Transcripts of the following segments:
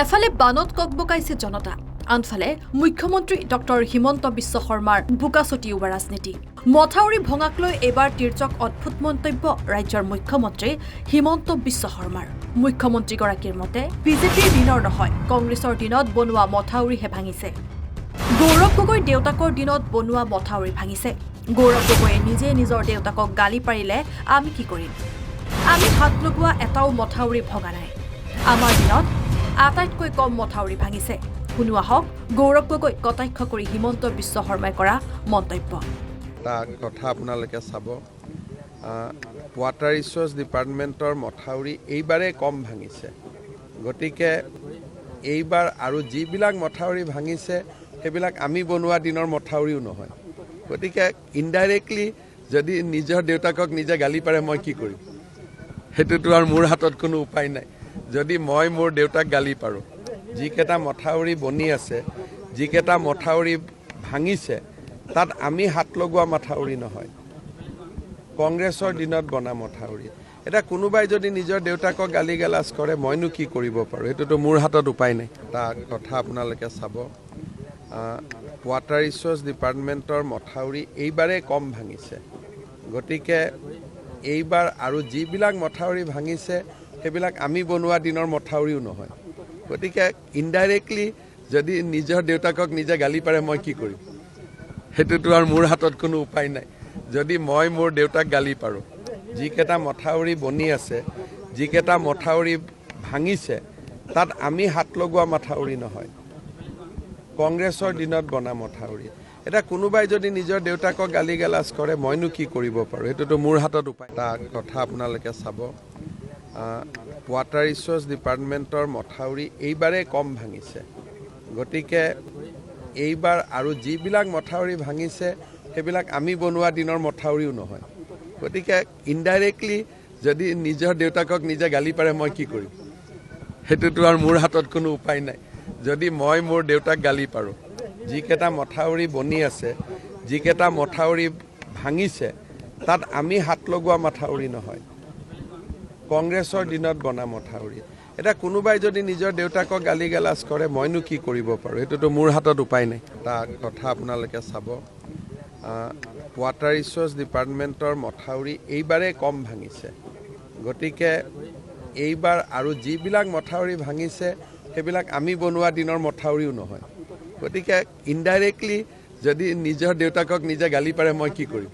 এফালে বানত ককবকাইছে জনতা, আনফালে মুখ্যমন্ত্ৰী ডক্টৰ হিমন্ত বিশ্ব শৰ্মাৰ বোকা ছটিওৱা ৰাজনীতি। মথাউৰি ভঙাক লৈ এবাৰ তিৰ্যক অদ্ভুত মন্তব্য ৰাজ্যৰ মুখ্যমন্ত্ৰী হিমন্ত বিশ্ব শৰ্মাৰ। মুখ্যমন্ত্ৰীগৰাকীৰ মতে বিজেপিৰ দিনৰ নহয়, কংগ্ৰেছৰ দিনত বনোৱা মথাউৰিহে ভাঙিছে। গৌৰৱ গগৈৰ দেউতাকৰ দিনত বনোৱা মথাউৰি ভাঙিছে। গৌৰৱ গগৈয়ে নিজে নিজৰ দেউতাকক গালি পাৰিলে আমি কি কৰিম? আমি হাত লগোৱা এটাও মথাউৰি ভঙা নাই। আমাৰ দিনত আটাইতকৈ কম মথাউৰি ভাঙিছে। শুনোৱা হওক গৌৰৱ গগৈ কটাক্ষ কৰি হিমন্ত বিশ্ব শৰ্মাই কৰা মন্তব্য। এটা কথা আপোনালোকে চাব, ৱাটাৰ ৰিচোৰ্চ ডিপাৰ্টমেণ্টৰ মথাউৰি এইবাৰেই কম ভাঙিছে। গতিকে এইবাৰ আৰু যিবিলাক মথাউৰি ভাঙিছে সেইবিলাক আমি বনোৱা দিনৰ মথাউৰিও নহয়। গতিকে ইনডাইৰেক্টলি যদি নিজৰ দেউতাকক নিজে গালি পাৰে মই কি কৰিম? সেইটোতো আৰু মোৰ হাতত কোনো উপায় নাই। যদি মই মোৰ দেউতাক গালি পাৰোঁ, যিকেইটা মথাউৰি বনি আছে, যিকেইটা মথাউৰি ভাঙিছে, তাত আমি হাত লগোৱা মথাউৰি নহয়, কংগ্ৰেছৰ দিনত বনা মথাউৰি। এতিয়া কোনোবাই যদি নিজৰ দেউতাকক গালি গালাজ কৰে মইনো কি কৰিব পাৰোঁ? সেইটোতো মোৰ হাতত উপায় নাই। এটা কথা আপোনালোকে চাব, ৱাটাৰ ৰিচোৰ্চ ডিপাৰ্টমেণ্টৰ মথাউৰি এইবাৰেই কম ভাঙিছে। গতিকে এইবাৰ আৰু যিবিলাক মথাউৰি ভাঙিছে সেইবিলাক আমি বনোৱা দিনৰ মথাউৰিও নহয়। গতিকে ইনডাইৰেক্টলি যদি নিজৰ দেউতাকক নিজে গালি পাৰে মই কি কৰিম? সেইটোতো আৰু মোৰ হাতত কোনো উপায় নাই। যদি মই মোৰ দেউতাক গালি পাৰোঁ, যিকেইটা মথাউৰি বনি আছে, যিকেইটা মথাউৰি ভাঙিছে, তাত আমি হাত লগোৱা মথাউৰি নহয়, কংগ্ৰেছৰ দিনত বনা মথাউৰি। এতিয়া কোনোবাই যদি নিজৰ দেউতাকক গালি গালাজ কৰে মইনো কি কৰিব পাৰোঁ? সেইটোতো মোৰ হাতত উপায়। এটা কথা আপোনালোকে চাব, ৱাটাৰ ৰিচোৰ্চ ডিপাৰ্টমেণ্টৰ মথাউৰি এইবাৰেই কম ভাঙিছে। গতিকে এইবাৰ আৰু যিবিলাক মথাউৰি ভাঙিছে সেইবিলাক আমি বনোৱা দিনৰ মথাউৰিও নহয়। গতিকে ইনডাইৰেক্টলি যদি নিজৰ দেউতাকক নিজে গালি পাৰে মই কি কৰিম? সেইটোতো আৰু মোৰ হাতত কোনো উপায় নাই। যদি মই মোৰ দেউতাক গালি পাৰোঁ, যিকেইটা মথাউৰি বনি আছে, যিকেইটা মথাউৰি ভাঙিছে, তাত আমি হাত লগোৱা মথাউৰি নহয়, কংগ্ৰেছৰ দিনত বনা মথাউৰি। এতিয়া কোনোবাই যদি নিজৰ দেউতাকক গালি গালাজ কৰে মইনো কি কৰিব পাৰোঁ? সেইটোতো মোৰ হাতত উপায় নাই। এটা কথা আপোনালোকে চাব, ৱাটাৰ ৰিচোৰ্চ ডিপাৰ্টমেণ্টৰ মথাউৰি এইবাৰেই কম ভাঙিছে। গতিকে এইবাৰ আৰু যিবিলাক মথাউৰি ভাঙিছে সেইবিলাক আমি বনোৱা দিনৰ মথাউৰিও নহয়। গতিকে ইনডাইৰেক্টলি যদি নিজৰ দেউতাকক নিজে গালি পাৰে মই কি কৰিম?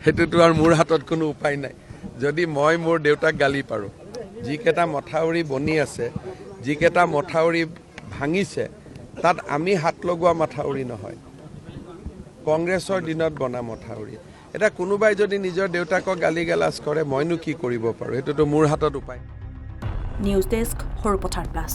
সেইটোতো আৰু মোৰ হাতত কোনো উপায় নাই। যদি মই মোৰ দেউতাক গালি পাৰোঁ, যিকেইটা মথাউৰি বনি আছে, যিকেইটা মথাউৰি ভাঙিছে, তাত আমি হাত লগোৱা মথাউৰি নহয়, কংগ্ৰেছৰ দিনত বনা মথাউৰি। এতিয়া কোনোবাই যদি নিজৰ দেউতাকক গালি গালাজ কৰে মইনো কি কৰিব পাৰোঁ? সেইটোতো মোৰ হাতত উপায়। News desk, Sarupathar plus.